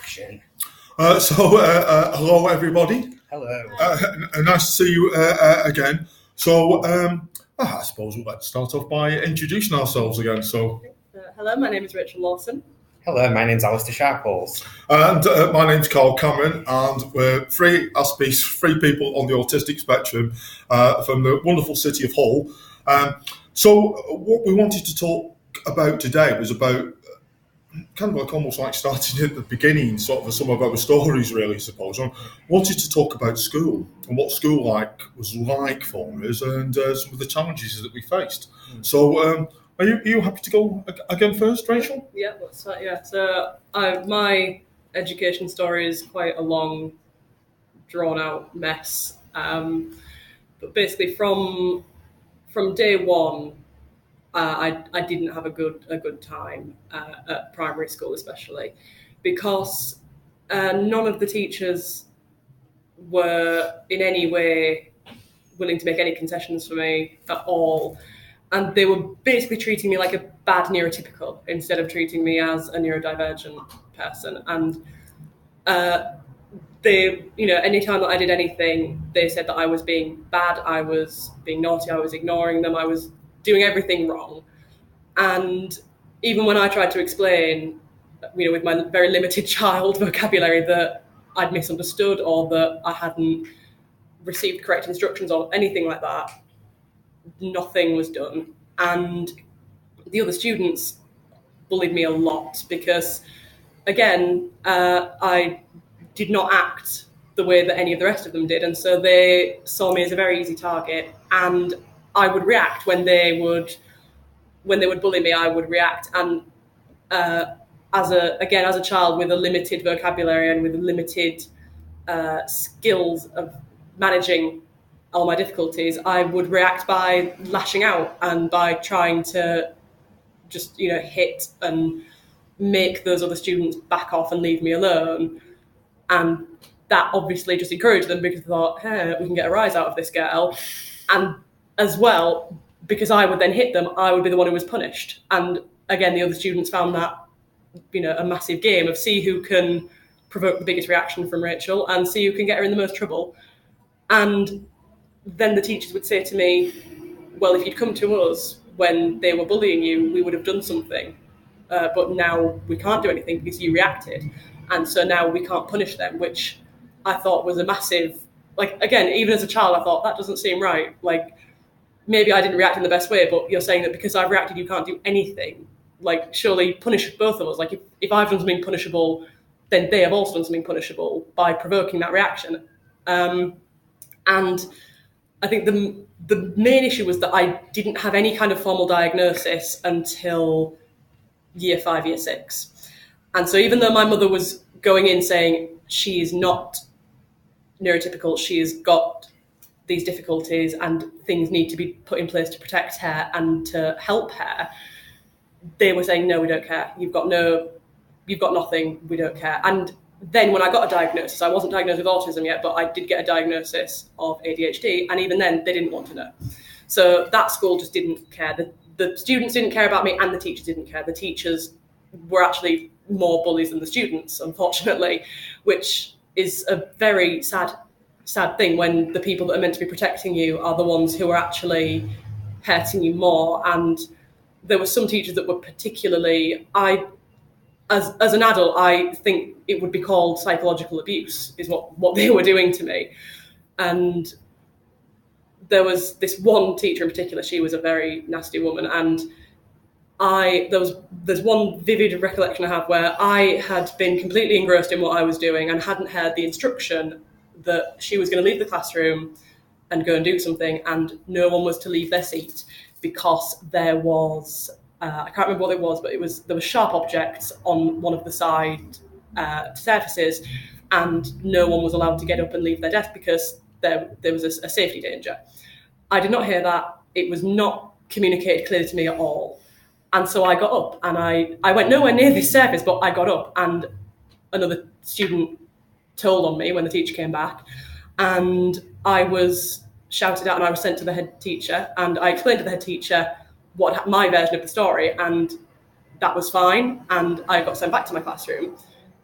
action. Hello everybody. Hello. Nice to see you again. I suppose we'll let's start off by introducing ourselves again. Hello, my name is Rachel Lawson. Hello, my name's Alistair Sharples. And my name's Carl Cameron, and we're three Aspies, three people on the autistic spectrum from the wonderful city of Hull. So what we wanted to talk about today was about kind of like almost like starting at the beginning, sort of some of our stories, really, I suppose. I wanted to talk about school and what school was like for us and some of the challenges that we faced. So are you happy to go again first, Rachel? Yeah, that's right. Yeah. So my education story is quite a long, drawn-out mess. But basically, from day one, I didn't have a good time at primary school, especially because none of the teachers were in any way willing to make any concessions for me at all. And they were basically treating me like a bad neurotypical instead of treating me as a neurodivergent person. And they, anytime that I did anything, they said that I was being bad, I was being naughty, I was ignoring them, I was doing everything wrong. And even when I tried to explain, with my very limited child vocabulary, that I'd misunderstood or that I hadn't received correct instructions or anything like that, nothing was done. And the other students bullied me a lot because, again, I did not act the way that any of the rest of them did. And so they saw me as a very easy target. And I would react when they would bully me. I would react, and as a child with a limited vocabulary and with limited skills of managing all my difficulties, I would react by lashing out and by trying to just hit and make those other students back off and leave me alone. And that obviously just encouraged them because I thought, hey, we can get a rise out of this girl. And as well, because I would then hit them, I would be the one who was punished. And again, the other students found that, a massive game of see who can provoke the biggest reaction from Rachel and see who can get her in the most trouble. And then the teachers would say to me, well, if you'd come to us when they were bullying you, we would have done something. But now we can't do anything because you reacted. And so now we can't punish them, which I thought was a massive, again, even as a child, I thought that doesn't seem right. Maybe I didn't react in the best way, but you're saying that because I've reacted, you can't do anything. Surely punish both of us. If I've done something punishable, then they have also done something punishable by provoking that reaction. And I think the main issue was that I didn't have any kind of formal diagnosis until year 5, year 6. And so even though my mother was going in saying she is not neurotypical, she has got these difficulties and things need to be put in place to protect her and to help her, they were saying, no, we don't care. You've got nothing, we don't care. And then when I got a diagnosis, I wasn't diagnosed with autism yet, but I did get a diagnosis of ADHD. And even then they didn't want to know. So that school just didn't care. The students didn't care about me and the teachers didn't care. The teachers were actually more bullies than the students, unfortunately, which is a very sad thing when the people that are meant to be protecting you are the ones who are actually hurting you more. And there were some teachers that were particularly, as an adult, I think it would be called psychological abuse, is what they were doing to me. And there was this one teacher in particular, she was a very nasty woman, and there's one vivid recollection I have where I had been completely engrossed in what I was doing and hadn't heard the instruction that she was going to leave the classroom and go and do something, and no one was to leave their seat because there was I can't remember what it was, but there were sharp objects on one of the side surfaces, and no one was allowed to get up and leave their desk because there was a safety danger. I did not hear that. It was not communicated clearly to me at all. And so I got up and I went nowhere near this surface, but I got up and another student told on me when the teacher came back, and I was shouted at and I was sent to the head teacher, and I explained to the head teacher my version of the story, and that was fine, and I got sent back to my classroom.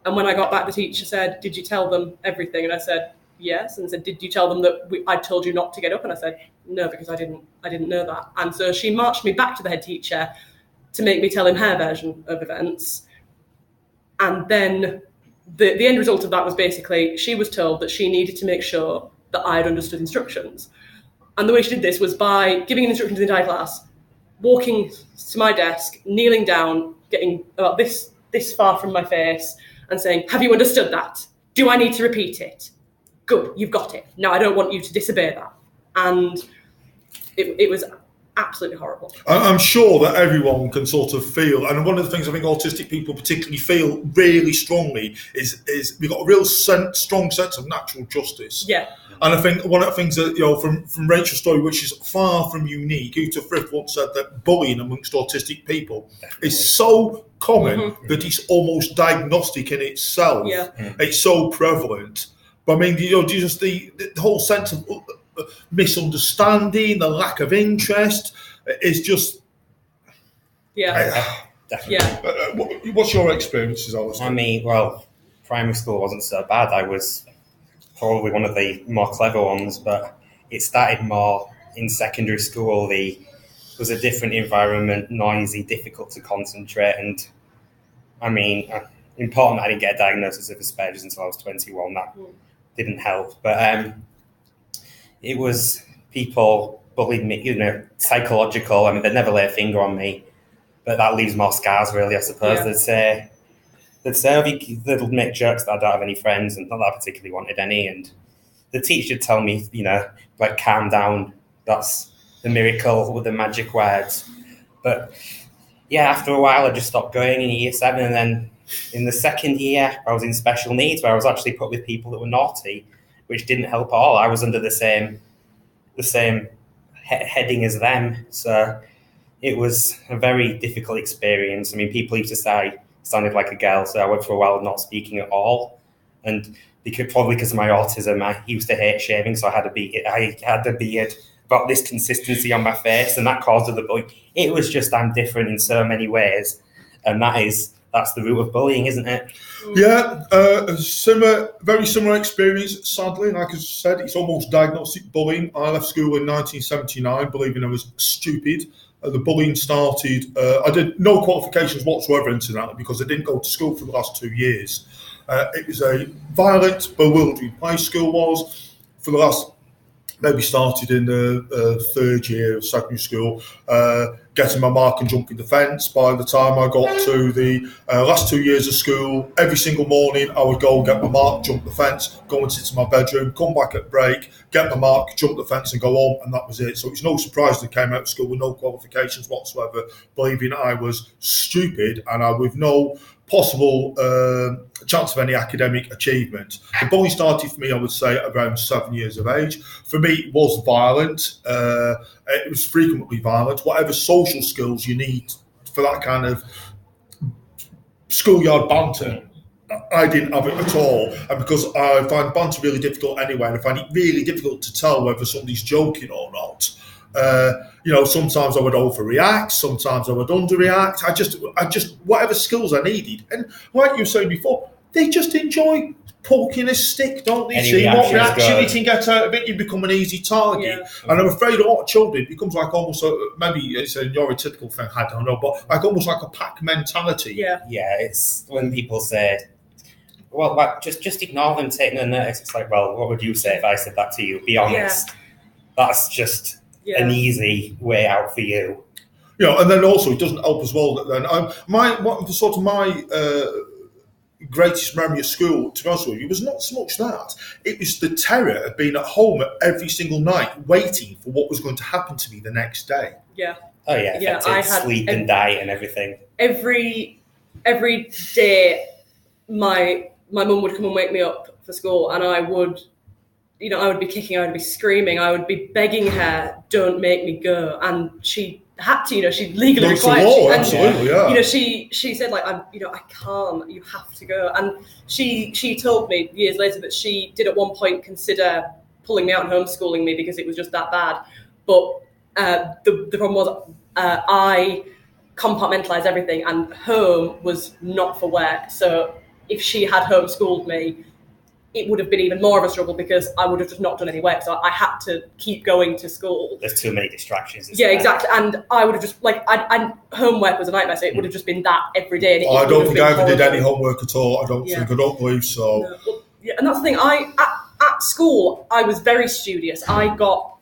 And when I got back, the teacher said, "Did you tell them everything?" And I said, "Yes." And said, "Did you tell them that I told you not to get up?" And I said, "No, because I didn't know that." And so she marched me back to the head teacher to make me tell him her version of events. And then the end result of that was basically she was told that she needed to make sure that I had understood instructions. And the way she did this was by giving an instruction to the entire class, walking to my desk, kneeling down, getting about this far from my face, and saying, "Have you understood that? Do I need to repeat it? Good, you've got it. Now I don't want you to disobey that." And it was absolutely horrible. I'm sure that everyone can sort of feel, and one of the things I think autistic people particularly feel really strongly is we've got a real strong sense of natural justice. Yeah. And I think one of the things that, from Rachel's story, which is far from unique, Uta Frith once said that bullying amongst autistic people is so common that it's almost diagnostic in itself. Yeah. It's so prevalent. But I mean, just the whole sense of misunderstanding, the lack of interest is just... Yeah. Definitely. Yeah. What's your experiences, Alistair? I mean, well, primary school wasn't so bad. I was probably one of the more clever ones, but it started more in secondary school. It was a different environment, noisy, difficult to concentrate, and I mean, important I didn't get a diagnosis of Asperger's until I was 21. That didn't help, but it was people bullied me, psychological. I mean, they'd never lay a finger on me, but that leaves more scars, really, I suppose. Yeah. They'd make jokes that I don't have any friends, and not that I particularly wanted any. And the teacher would tell me, like, calm down. That's the miracle with the magic words. But yeah, after a while, I just stopped going in year 7. And then in the second year, I was in special needs, where I was actually put with people that were naughty, which didn't help at all. I was under the same heading as them. So it was a very difficult experience. I mean, people used to say sounded like a girl, so I went for a while not speaking at all. And probably because of my autism, I used to hate shaving, so I had a beard about this consistency on my face, and that caused the bullying. It was just, I'm different in so many ways, and that's the root of bullying, isn't it? Yeah, very similar experience, sadly. Like I said, it's almost diagnostic bullying. I left school in 1979 believing I was stupid. The bullying started, I did no qualifications whatsoever, incidentally, because I didn't go to school for the last 2 years. It was a violent, bewildering place, school was. For the last, maybe started in the third year of secondary school, getting my mark and jumping the fence. By the time I got to the last 2 years of school, every single morning I would go get my mark, jump the fence, go and sit in my bedroom, come back at break, get my mark, jump the fence and go home, and that was it. So it's no surprise that I came out of school with no qualifications whatsoever, believing I was stupid and I with no possible chance of any academic achievement. The bullying started for me, I would say, at around 7 years of age. For me, it was violent. It was frequently violent. Whatever social skills you need for that kind of schoolyard banter, I didn't have it at all. And because I find banter really difficult anyway, and I find it really difficult to tell whether somebody's joking or not. Sometimes I would overreact, sometimes I would underreact. I just whatever skills I needed. And like you were saying before, they just enjoy poking a stick, don't they? See what reaction you can get out of it, you become an easy target. Yeah. And I'm afraid a lot of children, it becomes like almost maybe it's a neurotypical thing, I don't know, but like almost like a pack mentality. Yeah. Yeah, it's when people say, well, just ignore them, take no notice. It's like, well, what would you say if I said that to you? Be honest. Yeah. That's just an easy way out for you. And then also it doesn't help as well that then my greatest memory of school, to be honest with you, was not so much that. It was the terror of being at home every single night, waiting for what was going to happen to me the next day. Yeah. Oh yeah. I had sleep and diet and everything. Every day, my mum would come and wake me up for school, and I would be kicking, I would be screaming, I would be begging her, "Don't make me go," and she had to, she legally required. Absolutely, yeah. She said, like, I can't, you have to go. And she told me years later that she did at one point consider pulling me out and homeschooling me because it was just that bad. But the problem was I compartmentalised everything, and home was not for work. So if she had homeschooled me, it would have been even more of a struggle because I would have just not done any work. So I had to keep going to school. There's too many distractions. Yeah, exactly. And I would have just, and homework was a nightmare, so it would have just been that every day. And I don't think I ever did any homework at all. I don't believe so. No. Well, yeah, and that's the thing. At school, I was very studious. I got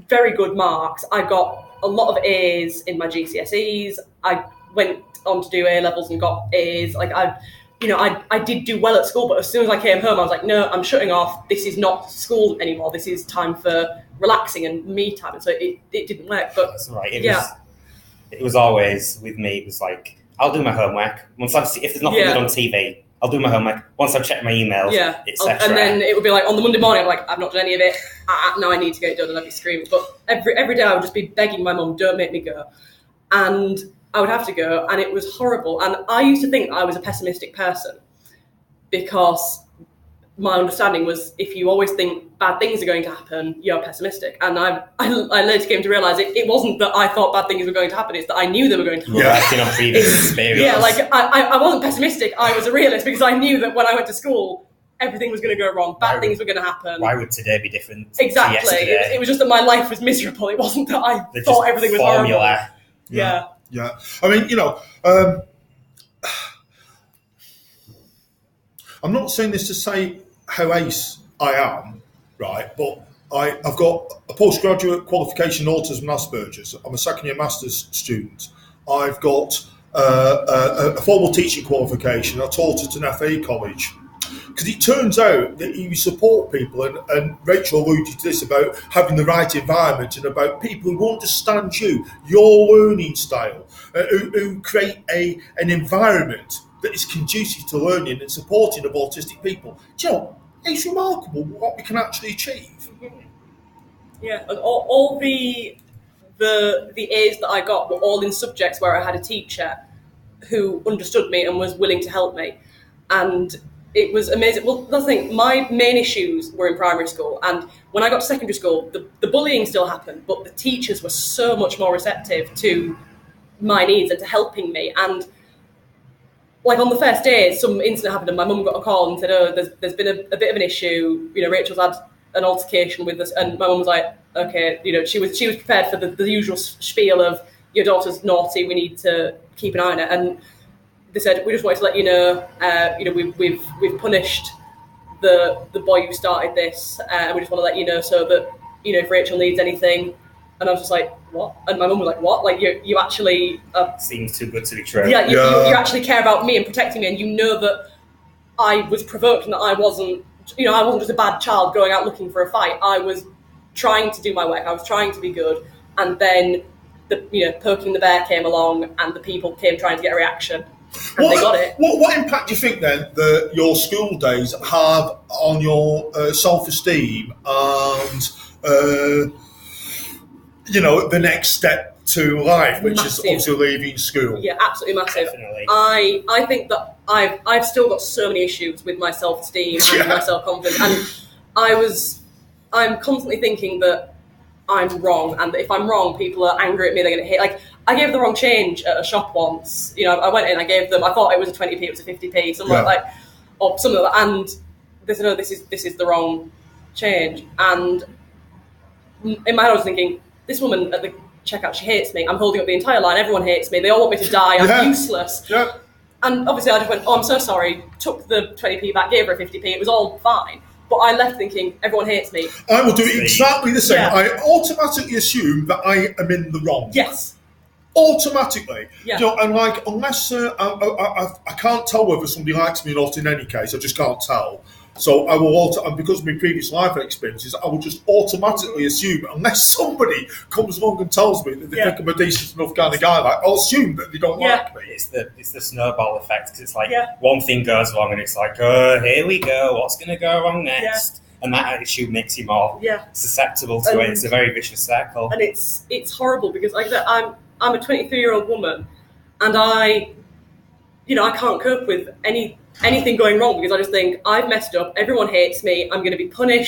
very good marks. I got a lot of A's in my GCSEs. I went on to do A levels and got A's. I did do well at school, but as soon as I came home, I was like, no, I'm shutting off. This is not school anymore. This is time for relaxing and me time. And so it didn't work. But that's right. It was always with me. It was like, I'll do my homework if there's nothing good on TV. I'll do my homework once I've checked my emails, etc. And then it would be like on the Monday morning, I'm like, I've not done any of it. Now I need to get it done, and I'd be screaming. But every day I would just be begging my mum, don't make me go. And I would have to go, and it was horrible. And I used to think I was a pessimistic person because my understanding was if you always think bad things are going to happen, you're pessimistic. And I later came to realise it wasn't that I thought bad things were going to happen, it's that I knew they were going to happen. Working on previous experience. Yeah, like I wasn't pessimistic, I was a realist because I knew that when I went to school, everything was going to go wrong, bad things were going to happen. Why would today be different? Exactly. It was just that my life was miserable. It wasn't that I thought everything was horrible. Yeah. I mean, I'm not saying this to say how ace I am, right? But I've got a postgraduate qualification in autism and Asperger's. I'm a second year master's student. I've got a formal teaching qualification. I taught at an FA college. Because it turns out that you support people, and Rachel alluded to this about having the right environment and about people who understand your learning style, who create an environment that is conducive to learning and supporting of autistic people. Do you know, it's remarkable what we can actually achieve. Yeah, and all the A's that I got were all in subjects where I had a teacher who understood me and was willing to help me. And it was amazing. Well, that's the thing, my main issues were in primary school, and when I got to secondary school, the bullying still happened, but the teachers were so much more receptive to my needs and to helping me. And like on the first day, some incident happened and my mum got a call and said, oh, there's been a bit of an issue, Rachel's had an altercation with us, and my mum was like, okay, she was prepared for the usual spiel of your daughter's naughty, we need to keep an eye on it. And they said, we just wanted to let you know, we've punished the boy who started this, and we just want to let you know so that, if Rachel needs anything. And I was just like, what? And my mum was like, what? Like, you actually... seems too good to be true. Yeah, you actually care about me and protecting me, and you know that I was provoked and that I wasn't just a bad child going out looking for a fight. I was trying to do my work. I was trying to be good. And then, Poking the Bear came along and the people came trying to get a reaction. And they got it. What impact do you think then that your school days have on your self-esteem and the next step to life, which Massive. is obviously leaving school? Yeah, absolutely massive. Definitely. I think that I've still got so many issues with my self-esteem and my self-confidence, and I'm constantly thinking that I'm wrong, and that if I'm wrong, people are angry at me, they're going to hate. Like, I gave the wrong change at a shop once. I went in, I gave them, I thought it was a 20p, it was a 50p, something or something like that, and they said, no, this is the wrong change. And in my head I was thinking, this woman at the checkout, she hates me. I'm holding up the entire line, everyone hates me, they all want me to die, I'm useless. Yeah. And obviously I just went, I'm so sorry, took the 20p back, gave her a 50p, it was all fine. But I left thinking, everyone hates me. I will do exactly the same. Yeah. I automatically assume that I am in the wrong. Yes. Automatically. Yeah. And unless I can't tell whether somebody likes me or not in any case, I just can't tell. So I will, and because of my previous life experiences, I will just automatically assume, unless somebody comes along and tells me that they think I'm a decent enough kind of guy, I'll assume that they don't like me. It's the snowball effect, because it's like one thing goes wrong and it's like, oh, here we go, what's going to go wrong next? Yeah. And that attitude makes you more susceptible to it. It's a very vicious circle. And it's horrible because, like I said, I'm a 23-year-old woman, and I can't cope with anything going wrong because I just think I've messed up, everyone hates me, I'm going to be punished.